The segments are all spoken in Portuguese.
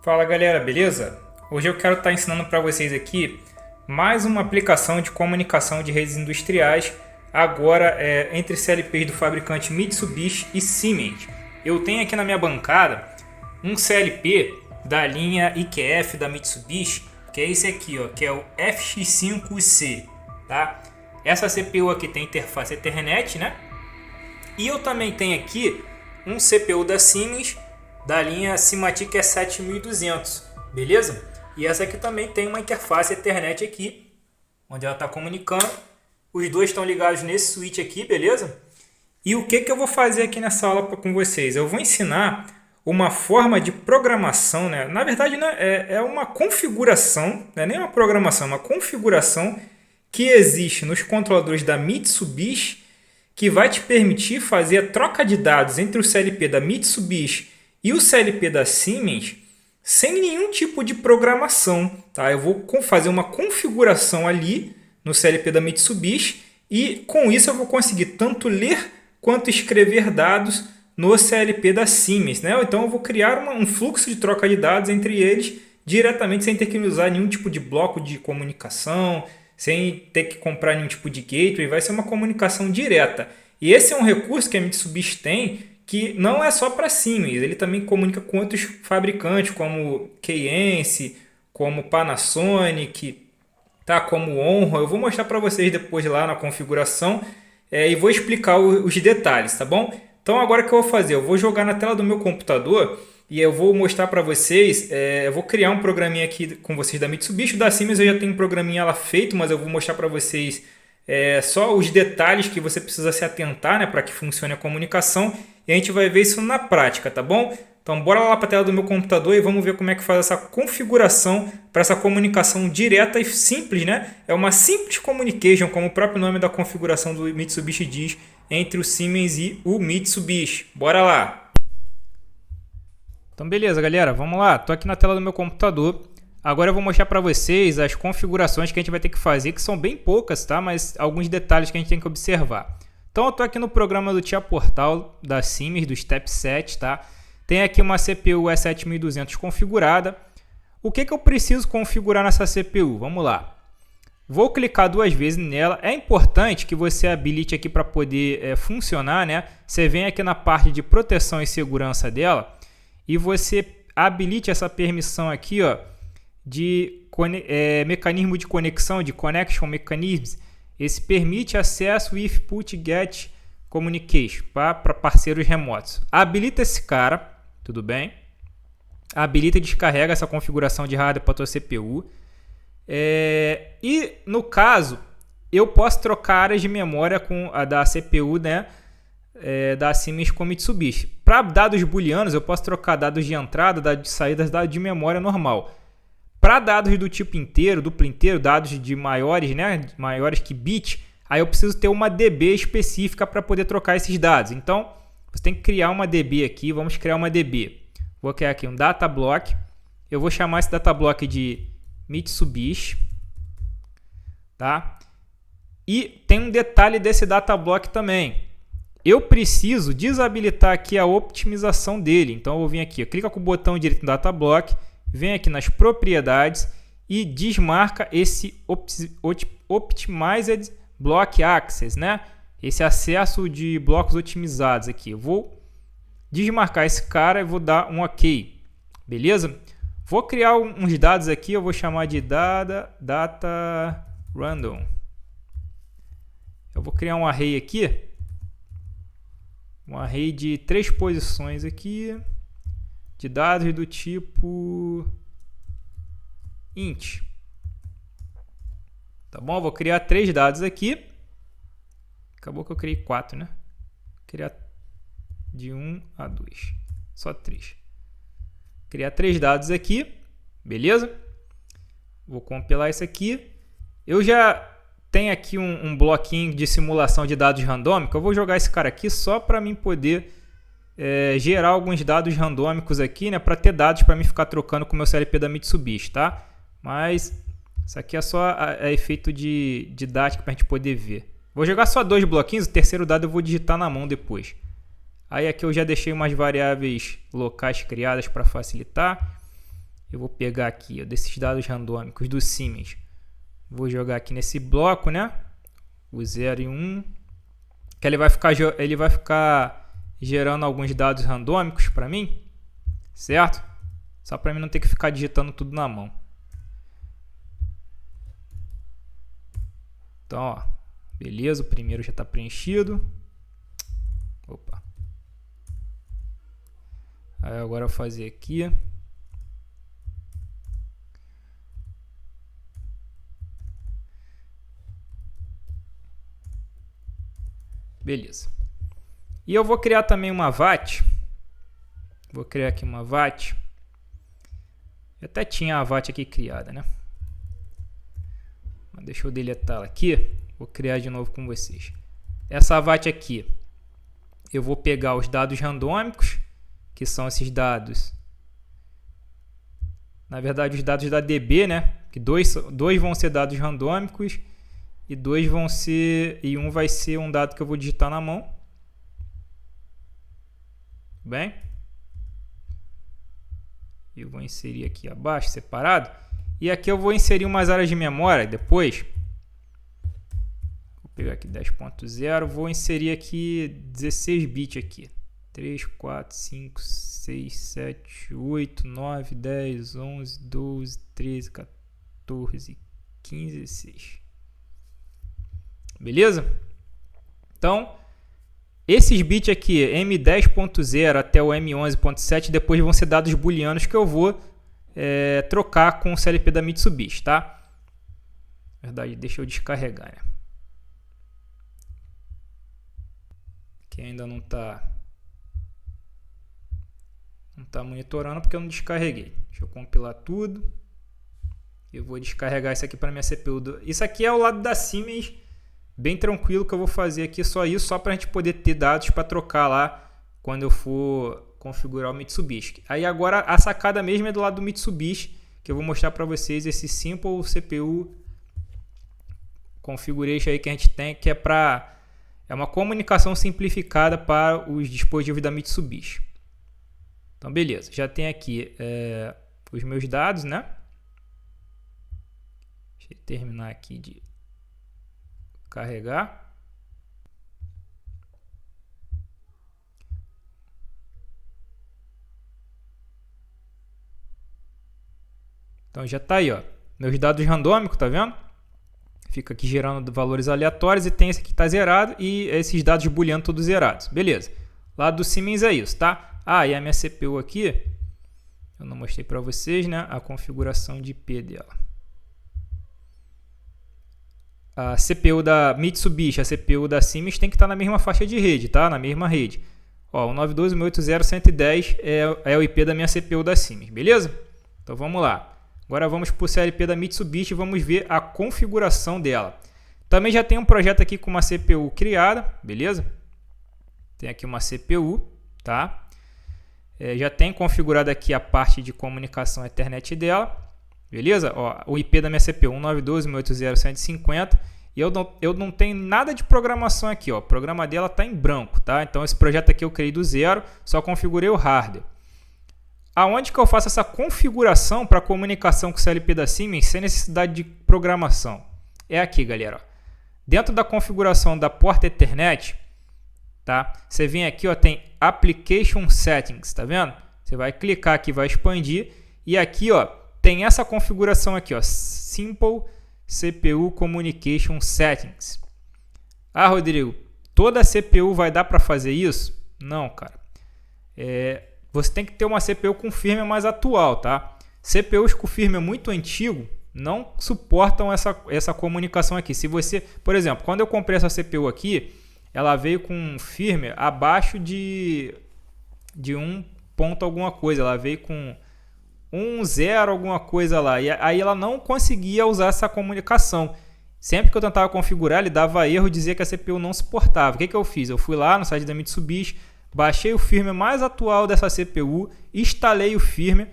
Fala galera, beleza? Hoje eu quero estar ensinando para vocês aqui mais uma aplicação de comunicação de redes industriais, agora entre CLPs do fabricante Mitsubishi e Siemens. Eu tenho aqui na minha bancada um CLP da linha IQF da Mitsubishi, que é esse aqui, ó, que é o FX5C, tá? Essa CPU aqui tem interface Ethernet, né? E eu também tenho aqui um CPU da Siemens da linha Simatic E7200, beleza? E essa aqui também tem uma interface Ethernet aqui, onde ela está comunicando. Os dois estão ligados nesse switch aqui, beleza? E o que eu vou fazer aqui nessa aula com vocês? Eu vou ensinar uma forma de programação, né? Na verdade, né, é uma configuração, não é nem uma programação, é uma configuração que existe nos controladores da Mitsubishi, que vai te permitir fazer a troca de dados entre o CLP da Mitsubishi e o CLP da Siemens sem nenhum tipo de programação. Tá? Eu vou fazer uma configuração ali no CLP da Mitsubishi e com isso eu vou conseguir tanto ler quanto escrever dados no CLP da Siemens. Né? Então eu vou criar um fluxo de troca de dados entre eles diretamente sem ter que usar nenhum tipo de bloco de comunicação, sem ter que comprar nenhum tipo de gateway. Vai ser uma comunicação direta. E esse é um recurso que a Mitsubishi tem, que não é só para Siemens, ele também comunica com outros fabricantes, como Keyence, como Panasonic, tá? Como Onro. Eu vou mostrar para vocês depois lá na configuração e vou explicar os detalhes, tá bom? Então agora o que eu vou fazer? Eu vou jogar na tela do meu computador e eu vou mostrar para vocês, eu vou criar um programinha aqui com vocês da Mitsubishi. Da Siemens eu já tenho um programinha lá feito, mas eu vou mostrar para vocês só os detalhes que você precisa se atentar, né, para que funcione a comunicação. E a gente vai ver isso na prática, tá bom? Então bora lá para a tela do meu computador e vamos ver como é que faz essa configuração para essa comunicação direta e simples, né? É uma simples communication, como o próprio nome da configuração do Mitsubishi diz, entre o Siemens e o Mitsubishi. Bora lá! Então beleza, galera, vamos lá. Tô aqui na tela do meu computador. Agora eu vou mostrar para vocês as configurações que a gente vai ter que fazer, que são bem poucas, tá? Mas alguns detalhes que a gente tem que observar. Então eu estou aqui no programa do Tia Portal da Siemens, do Step 7, tá? Tem aqui uma CPU E7200 configurada. O que eu preciso configurar nessa CPU? Vamos lá. Vou clicar duas vezes nela. É importante que você habilite aqui para poder funcionar, né? Você vem aqui na parte de proteção e segurança dela e você habilite essa permissão aqui, ó, de mecanismo de conexão, de Connection Mechanisms. Esse permite acesso if put get communication para parceiros remotos. Habilita esse cara, tudo bem? Habilita e descarrega essa configuração de hardware para a tua CPU. E no caso, eu posso trocar áreas de memória com a da CPU, né, da Siemens com Mitsubishi. Para dados booleanos, eu posso trocar dados de entrada, dados de saída, dados de memória normal. Para dados do tipo inteiro, duplo inteiro, dados de maiores, né, maiores que bit, aí eu preciso ter uma DB específica para poder trocar esses dados. Então, você tem que criar uma DB aqui. Vamos criar uma DB. Vou criar aqui um data block. Eu vou chamar esse data block de Mitsubishi, tá? E tem um detalhe desse data block também. Eu preciso desabilitar aqui a optimização dele. Então, eu vou vir aqui, clica com o botão direito no data block, vem aqui nas propriedades e desmarca esse Optimized Block Access, né? Esse acesso de blocos otimizados aqui. Eu vou desmarcar esse cara e vou dar um OK. Beleza? Vou criar uns dados aqui, eu vou chamar de data random. Eu vou criar um array aqui. Um array de 3 posições aqui, de dados do tipo int. Tá bom? Vou criar 3 dados aqui. Acabou que eu criei 4, né? Vou criar de 1 a 2. Só 3. Criar 3 dados aqui. Beleza? Vou compilar isso aqui. Eu já tenho aqui um bloquinho de simulação de dados randômicos. Eu vou jogar esse cara aqui só para mim poder gerar alguns dados randômicos aqui, né, para ter dados para mim ficar trocando com o meu CLP da Mitsubishi, tá? Mas isso aqui é só efeito de didática para a gente poder ver. Vou jogar só 2 bloquinhos, o terceiro dado eu vou digitar na mão depois. Aí aqui eu já deixei umas variáveis locais criadas para facilitar. Eu vou pegar aqui, ó, desses dados randômicos do Siemens. Vou jogar aqui nesse bloco, né? O 0 e 1. Que ele vai ficar gerando alguns dados randômicos para mim, certo? Só para mim não ter que ficar digitando tudo na mão. Então, ó, beleza, o primeiro já está preenchido. Opa. Aí agora eu vou fazer aqui. Beleza. E eu vou criar também uma VAT. Vou criar aqui uma VAT. Eu até tinha a VAT aqui criada, né? Mas deixa eu deletar ela aqui. Vou criar de novo com vocês. Essa VAT aqui, eu vou pegar os dados randômicos, que são esses dados. Na verdade, os dados da DB, né? Que dois vão ser dados randômicos e um vai ser um dado que eu vou digitar na mão. Bem? Eu vou inserir aqui abaixo, separado. E aqui eu vou inserir umas áreas de memória depois. Vou pegar aqui 10.0. Vou inserir aqui 16 bits aqui. 3, 4, 5, 6, 7, 8, 9, 10, 11, 12, 13, 14, 15, 16. Beleza? Então, esses bits aqui, M10.0 até o M11.7, depois vão ser dados booleanos que eu vou trocar com o CLP da Mitsubishi, tá? Na verdade, deixa eu descarregar, né? Que ainda não tá monitorando porque eu não descarreguei. Deixa eu compilar tudo. Eu vou descarregar isso aqui para minha CPU. Isso aqui é o lado da Siemens, bem tranquilo, que eu vou fazer aqui só isso, só para a gente poder ter dados para trocar lá quando eu for configurar o Mitsubishi. Aí agora a sacada mesmo é do lado do Mitsubishi, que eu vou mostrar para vocês esse Simple CPU Configuration aí que a gente tem, que é uma comunicação simplificada para os dispositivos da Mitsubishi. Então beleza, já tem aqui os meus dados, né? Deixa eu terminar aqui de carregar. Então já está aí, ó, meus dados randômicos, tá vendo? Fica aqui gerando valores aleatórios e tem esse aqui que está zerado e esses dados booleanos todos zerados. Beleza. Lá do Siemens é isso, tá? Ah, e a minha CPU aqui, eu não mostrei para vocês, né? A configuração de IP dela. A CPU da Mitsubishi, a CPU da Siemens tem que estar na mesma faixa de rede, tá? Na mesma rede. Ó, o 92.180.110 é o IP da minha CPU da Siemens, beleza? Então vamos lá. Agora vamos para o CLP da Mitsubishi e vamos ver a configuração dela. Também já tem um projeto aqui com uma CPU criada, beleza? Tem aqui uma CPU, tá? Já tem configurado aqui a parte de comunicação Ethernet dela. Beleza? Ó, o IP da minha CPU 192.180.150 e eu não tenho nada de programação aqui. Ó. O programa dela está em branco, tá? Então esse projeto aqui eu criei do zero, só configurei o hardware. Aonde que eu faço essa configuração para comunicação com o CLP da Siemens sem necessidade de programação? É aqui, galera. Ó. Dentro da configuração da porta Ethernet, tá? Você vem aqui, ó, tem Application Settings, tá vendo? Você vai clicar aqui, vai expandir e aqui, ó, tem essa configuração aqui, ó, Simple CPU Communication Settings. Ah, Rodrigo, toda CPU vai dar para fazer isso? Não, cara. Você tem que ter uma CPU com firmware mais atual, tá? CPUs com firmware muito antigo não suportam essa comunicação aqui. Se você, por exemplo, quando eu comprei essa CPU aqui, ela veio com firmware abaixo de 1 ponto alguma coisa. Ela veio com 1.0 alguma coisa lá. E aí ela não conseguia usar essa comunicação. Sempre que eu tentava configurar, ele dava erro e dizia que a CPU não suportava. O que eu fiz? Eu fui lá no site da Mitsubishi, baixei o firmware mais atual dessa CPU, instalei o firmware,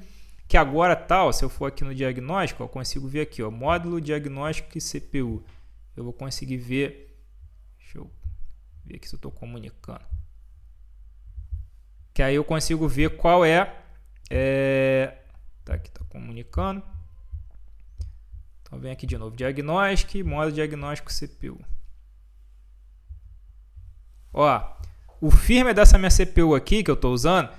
que agora tá, ó, se eu for aqui no diagnóstico, eu consigo ver aqui, ó, módulo diagnóstico e CPU. Eu vou conseguir ver, deixa eu ver aqui se eu estou comunicando. Que aí eu consigo ver qual é Tá aqui, tá comunicando. Então vem aqui de novo, diagnóstico, modo diagnóstico CPU. Ó, o firmware dessa minha CPU aqui que eu estou usando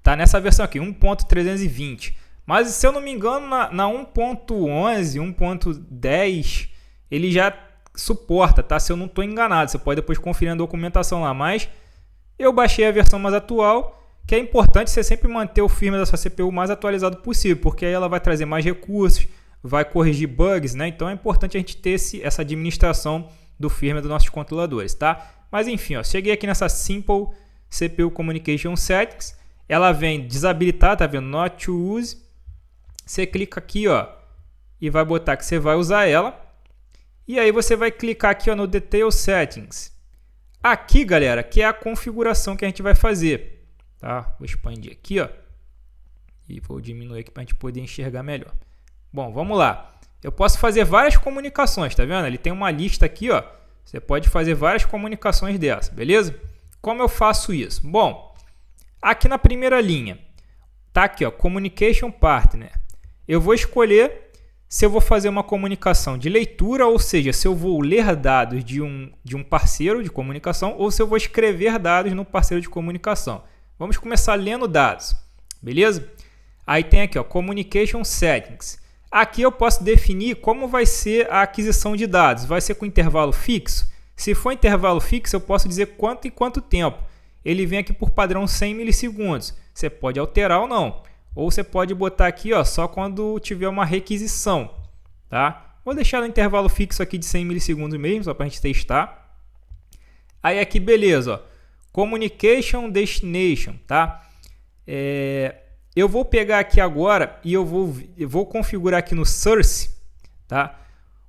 tá nessa versão aqui, 1.320. Mas se eu não me engano, na 1.11, 1.10, ele já suporta, tá? Se eu não estou enganado, você pode depois conferir a documentação lá. Mas eu baixei a versão mais atual, que é importante você sempre manter o firmware da sua CPU o mais atualizado possível, porque aí ela vai trazer mais recursos, vai corrigir bugs, né? Então é importante a gente ter essa administração do firmware dos nossos controladores, tá? Mas enfim, ó, cheguei aqui nessa Simple CPU Communication Settings, ela vem desabilitar, tá vendo? Not to use. Você clica aqui, ó, e vai botar que você vai usar ela. E aí você vai clicar aqui, ó, no Detail Settings. Aqui, galera, que é a configuração que a gente vai fazer, tá? Vou expandir aqui, ó, e vou diminuir aqui para a gente poder enxergar melhor. Bom, vamos lá. Eu posso fazer várias comunicações, tá vendo? Ele tem uma lista aqui, ó. Você pode fazer várias comunicações dessa, beleza? Como eu faço isso? Bom, aqui na primeira linha, tá aqui, ó, Communication Partner. Eu vou escolher se eu vou fazer uma comunicação de leitura, ou seja, se eu vou ler dados de um parceiro de comunicação, ou se eu vou escrever dados no parceiro de comunicação. Vamos começar lendo dados, beleza? Aí tem aqui, ó, Communication Settings. Aqui eu posso definir como vai ser a aquisição de dados. Vai ser com intervalo fixo? Se for intervalo fixo, eu posso dizer quanto e quanto tempo. Ele vem aqui por padrão 100 milissegundos. Você pode alterar ou não. Ou você pode botar aqui, ó, só quando tiver uma requisição. Tá? Vou deixar no intervalo fixo aqui de 100 milissegundos mesmo, só para a gente testar. Aí aqui, beleza. Ó, Communication Destination. Tá? Eu vou pegar aqui agora e eu vou configurar aqui no Source, tá?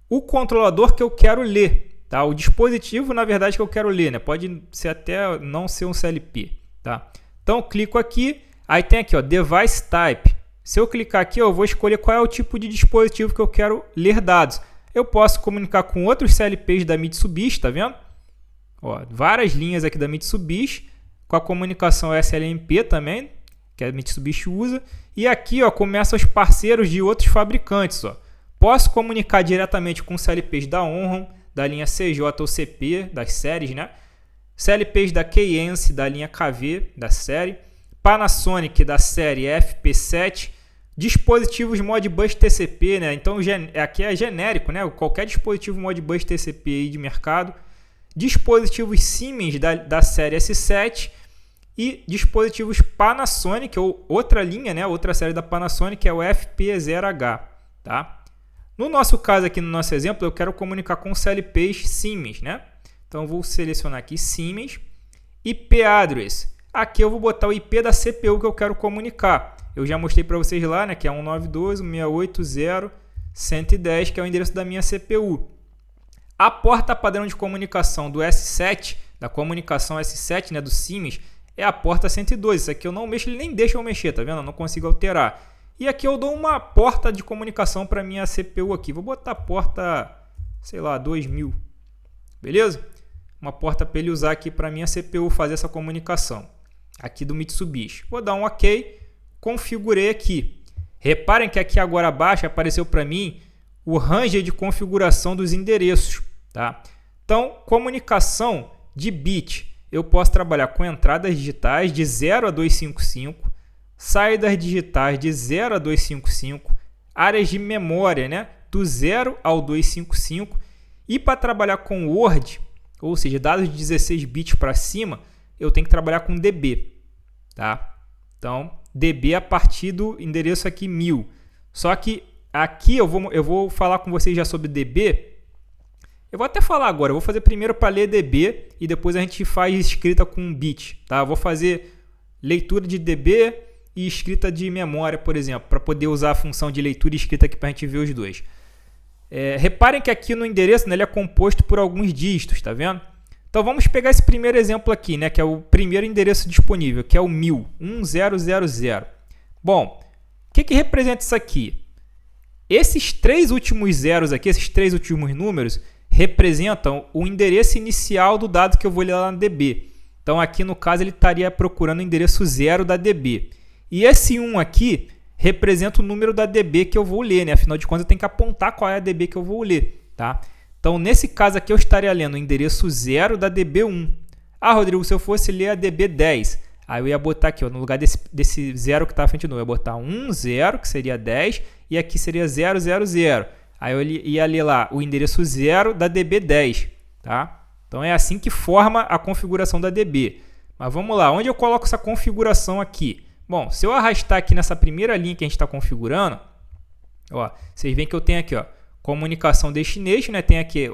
O controlador que eu quero ler, tá? O dispositivo, na verdade, que eu quero ler, né? Pode ser até não ser um CLP, tá? Então, eu clico aqui, aí tem aqui, ó, Device Type. Se eu clicar aqui, eu vou escolher qual é o tipo de dispositivo que eu quero ler dados. Eu posso comunicar com outros CLPs da Mitsubishi, tá vendo? Ó, várias linhas aqui da Mitsubishi, com a comunicação SLMP também, que a Mitsubishi usa. E aqui, ó, começam os parceiros de outros fabricantes. Ó. Posso comunicar diretamente com CLPs da Onron, da linha CJ ou CP, das séries, né? CLPs da Keyence, da linha KV, da série. Panasonic, da série FP7. Dispositivos Modbus TCP, né? Então, aqui é genérico, né? Qualquer dispositivo Modbus TCP aí de mercado. Dispositivos Siemens, da série S7. E dispositivos Panasonic, ou outra linha, né? Outra série da Panasonic, é o FP0H. Tá? No nosso caso aqui, no nosso exemplo, eu quero comunicar com CLPs Siemens. Né? Então, eu vou selecionar aqui Siemens. IP Address. Aqui eu vou botar o IP da CPU que eu quero comunicar. Eu já mostrei para vocês lá, né? Que é 192.168.0.110, que é o endereço da minha CPU. A porta padrão de comunicação do S7, da comunicação S7, né? Do Siemens, é a porta 102. Isso aqui eu não mexo, ele nem deixa eu mexer, tá vendo? Eu não consigo alterar. E aqui eu dou uma porta de comunicação para minha CPU aqui. Vou botar a porta, sei lá, 2000. Beleza? Uma porta para ele usar aqui para minha CPU fazer essa comunicação. Aqui do Mitsubishi. Vou dar um OK. Configurei aqui. Reparem que aqui agora abaixo apareceu para mim o ranger de configuração dos endereços. Tá? Então, comunicação de bit. Eu posso trabalhar com entradas digitais de 0 a 255, saídas digitais de 0 a 255, áreas de memória, né, do 0 ao 255, e para trabalhar com Word, ou seja, dados de 16 bits para cima, eu tenho que trabalhar com DB. Tá? Então, DB a partir do endereço aqui 1000. Só que aqui eu vou falar com vocês já sobre DB. Eu vou até falar agora, eu vou fazer primeiro para ler DB e depois a gente faz escrita com bit. Tá? Eu vou fazer leitura de DB e escrita de memória, por exemplo, para poder usar a função de leitura e escrita aqui para a gente ver os dois. Reparem que aqui no endereço, né, ele é composto por alguns dígitos, tá vendo? Então vamos pegar esse primeiro exemplo aqui, né, que é o primeiro endereço disponível, que é o 1000, 1000. Bom, o que representa isso aqui? Esses três últimos zeros aqui, esses três últimos números, representam o endereço inicial do dado que eu vou ler lá na DB. Então, aqui no caso, ele estaria procurando o endereço 0 da DB. E esse 1 aqui representa o número da DB que eu vou ler, né? Afinal de contas, eu tenho que apontar qual é a DB que eu vou ler, tá? Então, nesse caso aqui, eu estaria lendo o endereço 0 da DB1. Ah, Rodrigo, se eu fosse ler a DB10, aí eu ia botar aqui, ó, no lugar desse 0 que está à frente do número, eu ia botar 1, 0, que seria 10, e aqui seria 0, 0, 0. Aí eu ia ler lá o endereço 0 da DB10, tá? Então, é assim que forma a configuração da DB. Mas vamos lá, onde eu coloco essa configuração aqui? Bom, se eu arrastar aqui nessa primeira linha que a gente está configurando, ó, vocês veem que eu tenho aqui, ó, comunicação destination, né? Tem aqui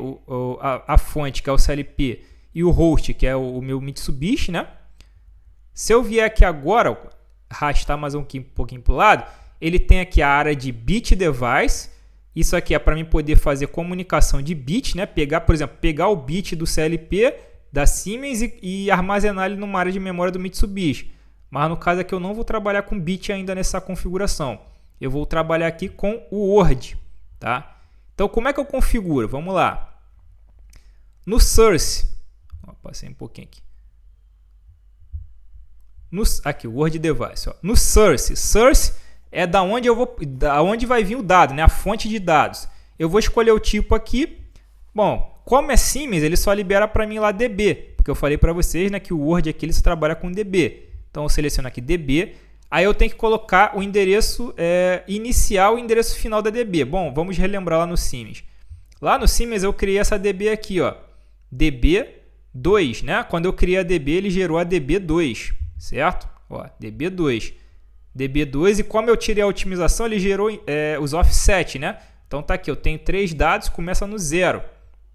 a fonte, que é o CLP, e o host, que é o meu Mitsubishi, né? Se eu vier aqui agora, arrastar mais um pouquinho para o lado, ele tem aqui a área de bit device. Isso aqui é para mim poder fazer comunicação de bit, né? Por exemplo, pegar o bit do CLP da Siemens e armazenar ele numa área de memória do Mitsubishi. Mas no caso aqui eu não vou trabalhar com bit ainda nessa configuração. Eu vou trabalhar aqui com o Word, tá? Então, como é que eu configuro? Vamos lá. No source, passei um pouquinho aqui. Aqui, o Word Device. Ó. No source é da onde vai vir o dado, né? A fonte de dados. Eu vou escolher o tipo aqui. Bom, como é Siemens, ele só libera para mim lá DB, porque eu falei para vocês, né, que o Word aqui ele só trabalha com DB. Então, eu seleciono aqui DB. Aí eu tenho que colocar o endereço inicial e o endereço final da DB. Bom, vamos relembrar lá no Siemens. Lá no Siemens eu criei essa DB aqui, ó, DB2, né? Quando eu criei a DB, ele gerou a DB2, certo? Ó, DB2. DB2, e como eu tirei a otimização, ele gerou os offset, né? Então tá aqui, eu tenho 3 dados, começa no 0.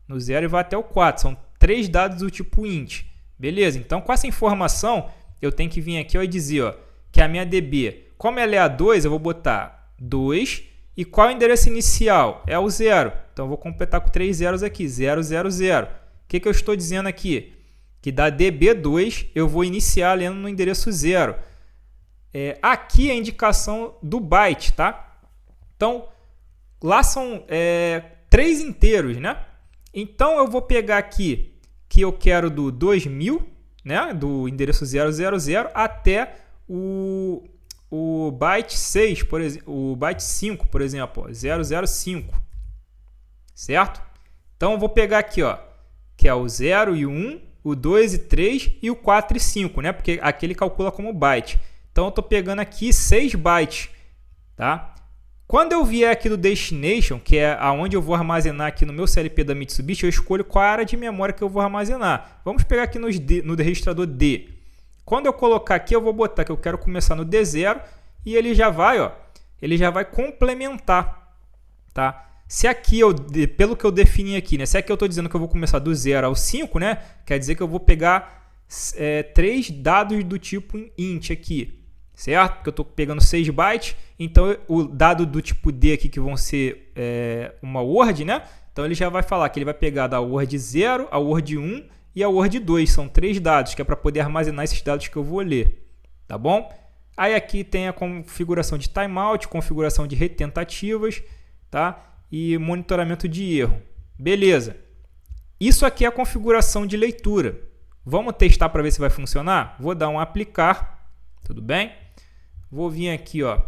No 0 e vai até o 4. São 3 dados do tipo int. Beleza? Então com essa informação, eu tenho que vir aqui, ó, e dizer, ó, que a minha DB, como ela é a 2, eu vou botar 2. E qual é o endereço inicial? É o 0. Então, eu vou completar com 3 zeros aqui, 0, 0, 0. O que eu estou dizendo aqui? Que da DB2 eu vou iniciar lendo no endereço 0. Aqui é a indicação do byte, tá? Então, lá são 3 inteiros, né? Então, eu vou pegar aqui que eu quero do 2000, né? Do endereço 000 até o byte 6, por exemplo, o byte 5, por exemplo, ó, 005, certo? Então, eu vou pegar aqui, ó, que é o 0 e o 1, o 2 e 3 e o 4 e 5, né? Porque aqui ele calcula como byte. Então, eu estou pegando aqui 6 bytes, tá? Quando eu vier aqui do destination, que é aonde eu vou armazenar aqui no meu CLP da Mitsubishi, eu escolho qual área de memória que eu vou armazenar. Vamos pegar aqui no registrador D. Quando eu colocar aqui, eu vou botar que eu quero começar no D0 e ele já vai, ó, ele já vai complementar, tá? Se aqui, pelo que eu defini aqui, né? Se aqui eu estou dizendo que eu vou começar do 0 ao 5, né? Quer dizer que eu vou pegar 3 dados do tipo int aqui, certo? Porque eu estou pegando 6 bytes, então o dado do tipo D aqui, que vão ser uma word, né? Então ele já vai falar que ele vai pegar da word 0, a word 1 e a word 2. São 3 dados, que é para poder armazenar esses dados que eu vou ler, tá bom? Aí aqui tem a configuração de timeout, configuração de retentativas, tá? E monitoramento de erro. Beleza. Isso aqui é a configuração de leitura. Vamos testar para ver se vai funcionar? Vou dar um aplicar, tudo bem? Vou vir aqui, ó,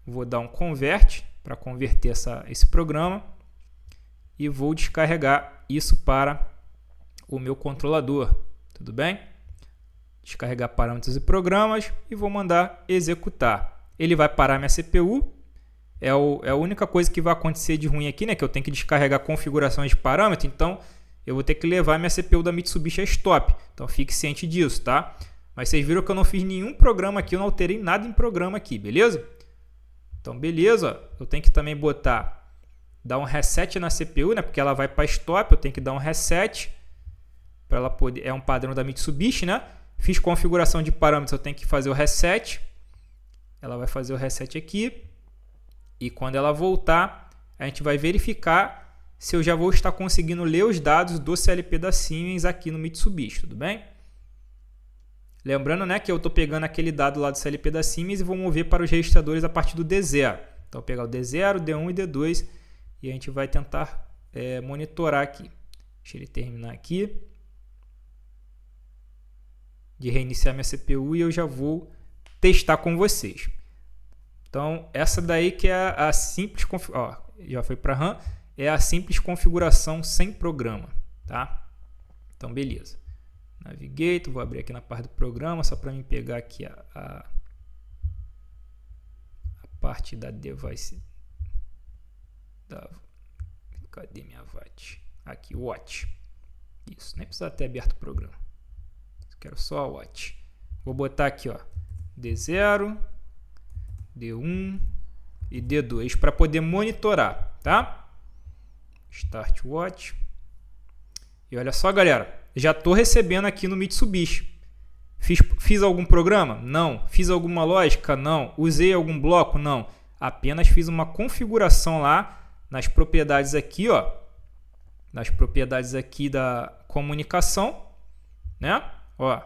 vou dar um convert para converter esse programa e vou descarregar isso para o meu controlador, tudo bem? Descarregar parâmetros e programas e vou mandar executar. Ele vai parar minha CPU. É a única coisa que vai acontecer de ruim aqui, né? Que eu tenho que descarregar configurações de parâmetro. Então, eu vou ter que levar minha CPU da Mitsubishi a stop. Então, fique ciente disso, tá? Mas vocês viram que eu não fiz nenhum programa aqui. Eu não alterei nada em programa aqui, beleza? Então, beleza. Eu tenho que também dar um reset na CPU, né? Porque ela vai para stop. Eu tenho que dar um reset para ela poder... É um padrão da Mitsubishi, né? Fiz configuração de parâmetros. Eu tenho que fazer o reset. Ela vai fazer o reset aqui. E quando ela voltar, a gente vai verificar se eu já vou estar conseguindo ler os dados do CLP da Siemens aqui no Mitsubishi, tudo bem? Lembrando, né, que eu estou pegando aquele dado lá do CLP da Siemens e vou mover para os registradores a partir do D0. Então, eu vou pegar o D0, D1 e D2 e a gente vai tentar monitorar aqui. Deixa ele terminar aqui de reiniciar minha CPU e eu já vou testar com vocês. Então, essa daí que é a simples configuração, já foi para RAM, é a simples configuração sem programa, tá? Então, beleza. Navigator, vou abrir aqui na parte do programa, só para mim pegar aqui a parte da device. Cadê minha VAT? Aqui, Watch. Isso, nem precisa ter aberto o programa. Quero só a Watch. Vou botar aqui, ó, D0, D1 e D2 para poder monitorar, tá? Start Watch. E olha só, galera, já estou recebendo aqui no Mitsubishi. Fiz algum programa? Não. Fiz alguma lógica? Não. Usei algum bloco? Não. Apenas fiz uma configuração lá nas propriedades aqui, ó, nas propriedades aqui da comunicação, né? Ó,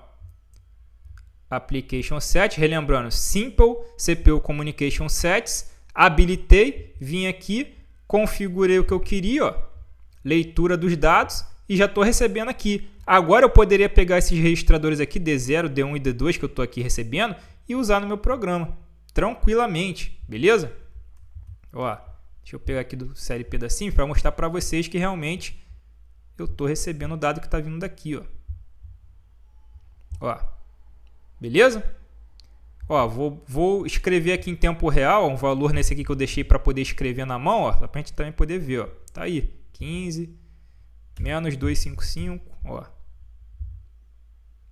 Application Set, relembrando, Simple CPU Communication Sets, habilitei, vim aqui, configurei o que eu queria, ó, leitura dos dados e já estou recebendo aqui. Agora eu poderia pegar esses registradores aqui, D0, D1 e D2 que eu estou aqui recebendo e usar no meu programa, tranquilamente, beleza? Ó, deixa eu pegar aqui do CLP da Sims para mostrar para vocês que realmente eu estou recebendo o dado que está vindo daqui, ó. Ó, beleza? Ó, vou escrever aqui em tempo real, um valor nesse aqui que eu deixei para poder escrever na mão, ó, para a gente também poder ver, ó. Tá aí, 15 menos 255, ó.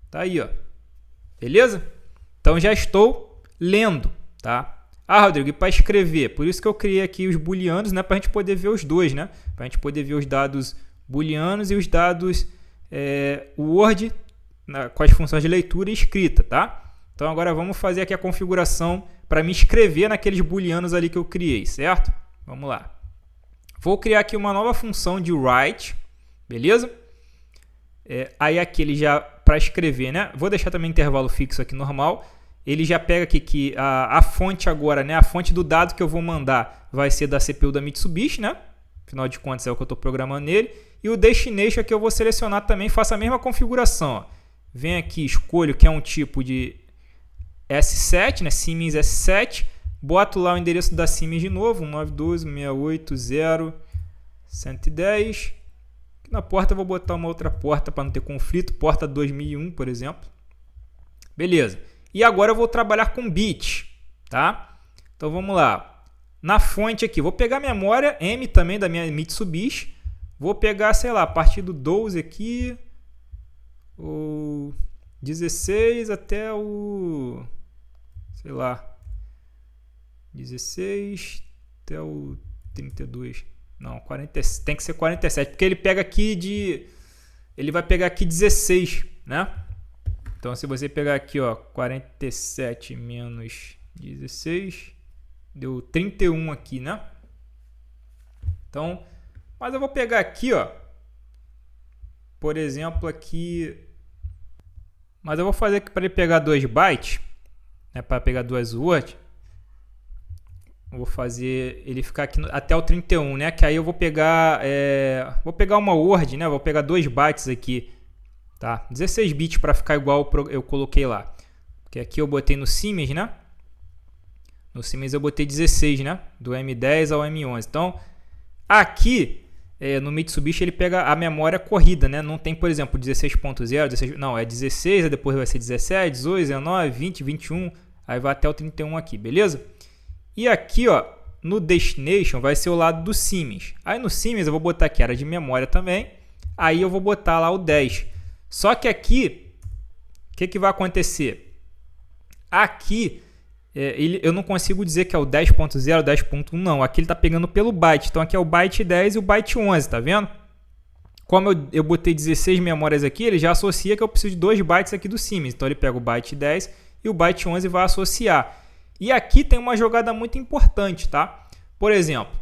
Tá aí, ó. Beleza? Então já estou lendo, tá? Ah, Rodrigo, e para escrever? Por isso que eu criei aqui os booleanos, né, para a gente poder ver os dois, né? Para a gente poder ver os dados booleanos e os dados Word, com as funções de leitura e escrita, tá? Então agora vamos fazer aqui a configuração para me escrever naqueles booleanos ali que eu criei, certo? Vamos lá. Vou criar aqui uma nova função de write, beleza? Aí aqui ele já, para escrever, né? Vou deixar também intervalo fixo aqui normal. Ele já pega aqui que a fonte agora, né? A fonte do dado que eu vou mandar vai ser da CPU da Mitsubishi, né? Afinal de contas é o que eu estou programando nele. E o destination aqui eu vou selecionar também, faço a mesma configuração, ó. Vem aqui, escolho que é um tipo de S7, né? Siemens S7. Boto lá o endereço da Siemens de novo, 192.168.0.110. Na porta eu vou botar uma outra porta para não ter conflito, porta 2001, por exemplo. Beleza. E agora eu vou trabalhar com bit, tá? Então vamos lá. Na fonte aqui, vou pegar a memória M também da minha Mitsubishi. Vou pegar, sei lá, a partir do 12 aqui, o 16 até o, sei lá, 16 até o 32. Não, 40, tem que ser 47, porque ele pega aqui ele vai pegar aqui 16, né? Então se você pegar aqui, ó, 47 menos 16, deu 31 aqui, né? Então, mas eu vou pegar aqui, ó, por exemplo, aqui, mas eu vou fazer aqui para ele pegar 2 bytes, né, para pegar 2 words. Vou fazer ele ficar aqui até o 31, né? Que aí eu vou pegar uma word, né? Vou pegar 2 bytes aqui, tá? 16 bits para ficar igual eu coloquei lá. Porque aqui eu botei no Siemens, né? No Siemens eu botei 16, né? Do M10 ao M11. Então, aqui no Mitsubishi ele pega a memória corrida, né? Não tem, por exemplo, 16.0, 16, não, é 16, aí depois vai ser 17, 18, 19, 20, 21, aí vai até o 31 aqui, beleza? E aqui, ó, no Destination vai ser o lado do Siemens. Aí no Siemens eu vou botar aqui área de memória também. Aí eu vou botar lá o 10. Só que aqui, o que vai acontecer? Aqui, eu não consigo dizer que é o 10.0, 10.1, não. Aqui ele está pegando pelo byte. Então aqui é o byte 10 e o byte 11, tá vendo? Como eu botei 16 memórias aqui, ele já associa que eu preciso de 2 bytes aqui do Siemens. Então ele pega o byte 10 e o byte 11 vai associar. E aqui tem uma jogada muito importante, tá? Por exemplo,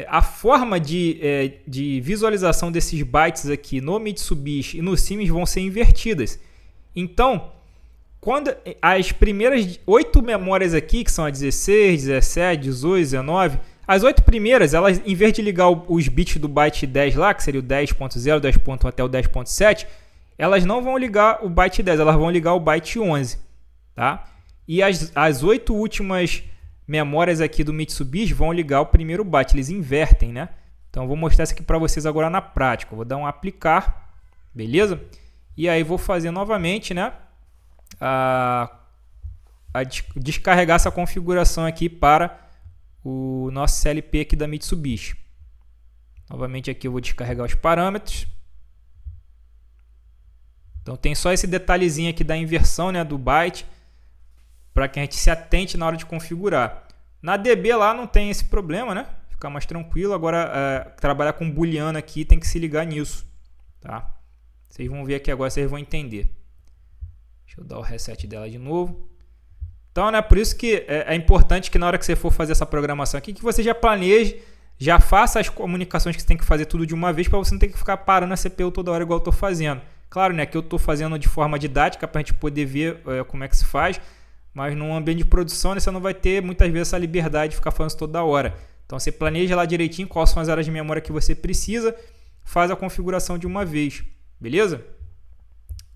a forma de visualização desses bytes aqui no Mitsubishi e no Siemens vão ser invertidas. Então, quando as primeiras 8 memórias aqui, que são a 16, 17, 18, 19, as 8 primeiras, elas, em vez de ligar os bits do byte 10 lá, que seria o 10.0, 10.1 até o 10.7, elas não vão ligar o byte 10, elas vão ligar o byte 11, tá? E as 8 últimas memórias aqui do Mitsubishi vão ligar o primeiro byte, eles invertem, né? Então eu vou mostrar isso aqui para vocês agora na prática. Eu vou dar um aplicar, beleza? E aí vou fazer novamente, né, descarregar essa configuração aqui para o nosso CLP aqui da Mitsubishi. Novamente aqui eu vou descarregar os parâmetros. Então tem só esse detalhezinho aqui da inversão, né, do byte, para que a gente se atente na hora de configurar. Na DB lá não tem esse problema, né? Ficar mais tranquilo. Agora trabalhar com booleano aqui tem que se ligar nisso, tá? Vocês vão ver aqui agora, vocês vão entender. Deixa eu dar o reset dela de novo. Então, né, por isso que é importante que na hora que você for fazer essa programação aqui, que você já planeje, já faça as comunicações que você tem que fazer tudo de uma vez, para você não ter que ficar parando a CPU toda hora igual eu estou fazendo. Claro, né, que eu estou fazendo de forma didática para a gente poder ver como é que se faz, mas num ambiente de produção, né, você não vai ter muitas vezes essa liberdade de ficar fazendo isso toda hora. Então você planeja lá direitinho quais são as áreas de memória que você precisa, faz a configuração de uma vez, beleza?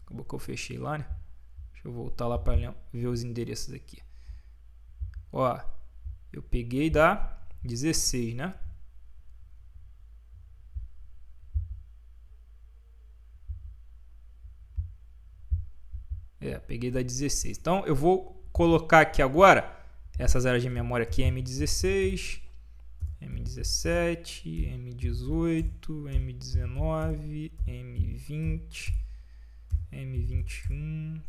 Acabou que eu fechei lá, né? Deixa eu voltar lá para ver os endereços aqui. Ó, eu peguei da 16, né? Peguei da 16. Então eu vou colocar aqui agora essas áreas de memória aqui: M16, M17, M18, M19, M20, M21,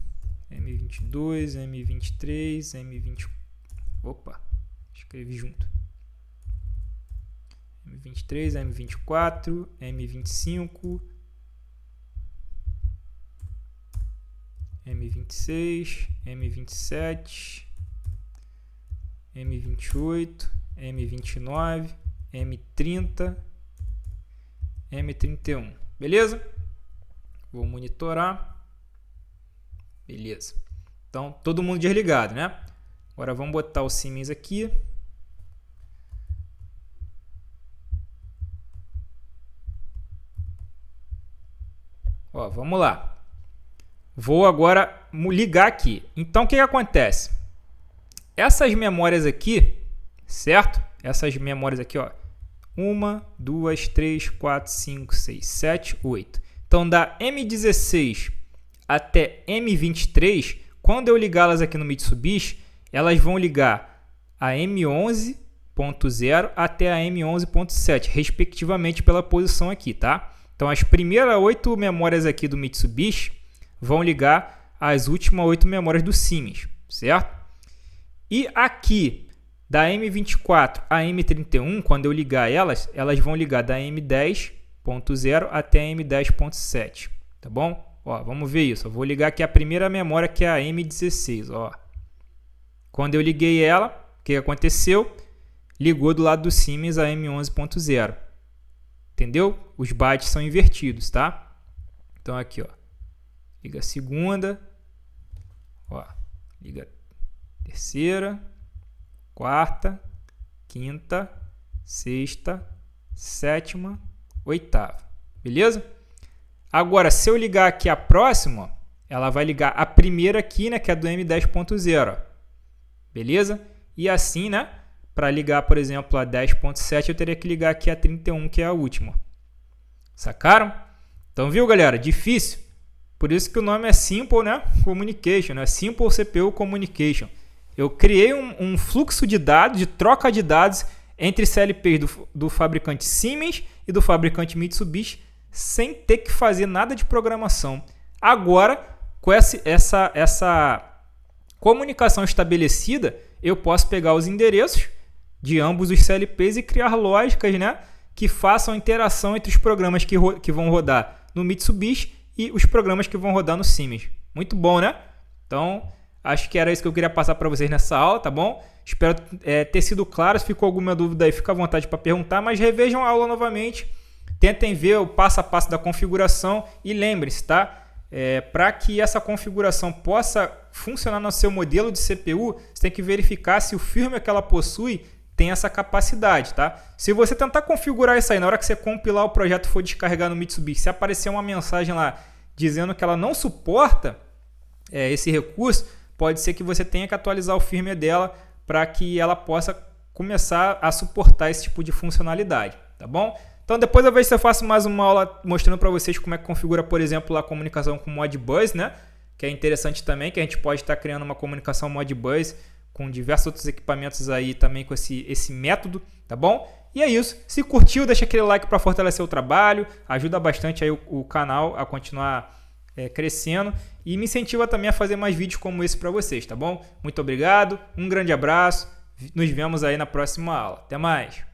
M22, M23, M20. Opa, escrevi junto. M23, M24, M25, M26, M27, M28, M29, M30, M31. Beleza? Vou monitorar. Beleza. Então, todo mundo desligado, né? Agora vamos botar o Siemens aqui. Ó, vamos lá. Vou agora ligar aqui. Então, o que acontece? Essas memórias aqui, certo? Essas memórias aqui, ó. 1, 2, 3, 4, 5, 6, 7, 8. Então, da M16 até M23, quando eu ligá-las aqui no Mitsubishi, elas vão ligar a M11.0 até a M11.7, respectivamente pela posição aqui, tá? Então, as primeiras 8 memórias aqui do Mitsubishi vão ligar as últimas 8 memórias do Siemens, certo? E aqui, da M24 a M31, quando eu ligar elas vão ligar da M10.0 até a M10.7, tá bom? Ó, vamos ver isso. Eu vou ligar aqui a primeira memória, que é a M16, ó. Quando eu liguei ela, o que aconteceu? Ligou do lado do Siemens a M11.0. Entendeu? Os bytes são invertidos, tá? Então aqui, ó. Liga a segunda, ó, liga a terceira, quarta, quinta, sexta, sétima, oitava. Beleza? Agora, se eu ligar aqui a próxima, ela vai ligar a primeira aqui, né, que é do M10.0. Beleza? E assim, né, para ligar, por exemplo, a 10.7, eu teria que ligar aqui a 31, que é a última. Sacaram? Então, viu, galera? Difícil. Por isso que o nome é Simple, né? Communication, né? Simple CPU Communication. Eu criei um fluxo de dados, de troca de dados entre CLPs do fabricante Siemens e do fabricante Mitsubishi, sem ter que fazer nada de programação. Agora, com essa comunicação estabelecida, eu posso pegar os endereços de ambos os CLPs e criar lógicas, né, que façam interação entre os programas que vão rodar no Mitsubishi e os programas que vão rodar no Siemens. Muito bom, né? Então, acho que era isso que eu queria passar para vocês nessa aula, tá bom? Espero ter sido claro. Se ficou alguma dúvida aí, fica à vontade para perguntar, mas revejam a aula novamente. Tentem ver o passo a passo da configuração e lembre-se, tá? Para que essa configuração possa funcionar no seu modelo de CPU, você tem que verificar se o firmware que ela possui tem essa capacidade, tá? Se você tentar configurar isso aí, na hora que você compilar o projeto e for descarregar no Mitsubishi, se aparecer uma mensagem lá dizendo que ela não suporta esse recurso, pode ser que você tenha que atualizar o firmware dela para que ela possa começar a suportar esse tipo de funcionalidade, tá bom? Então depois eu vejo se eu faço mais uma aula mostrando para vocês como é que configura, por exemplo, a comunicação com Modbus, né? Que é interessante também, que a gente pode estar criando uma comunicação Modbus com diversos outros equipamentos aí também com esse método, tá bom? E é isso. Se curtiu, deixa aquele like para fortalecer o trabalho, ajuda bastante aí o canal a continuar crescendo e me incentiva também a fazer mais vídeos como esse para vocês, tá bom? Muito obrigado, um grande abraço, nos vemos aí na próxima aula. Até mais!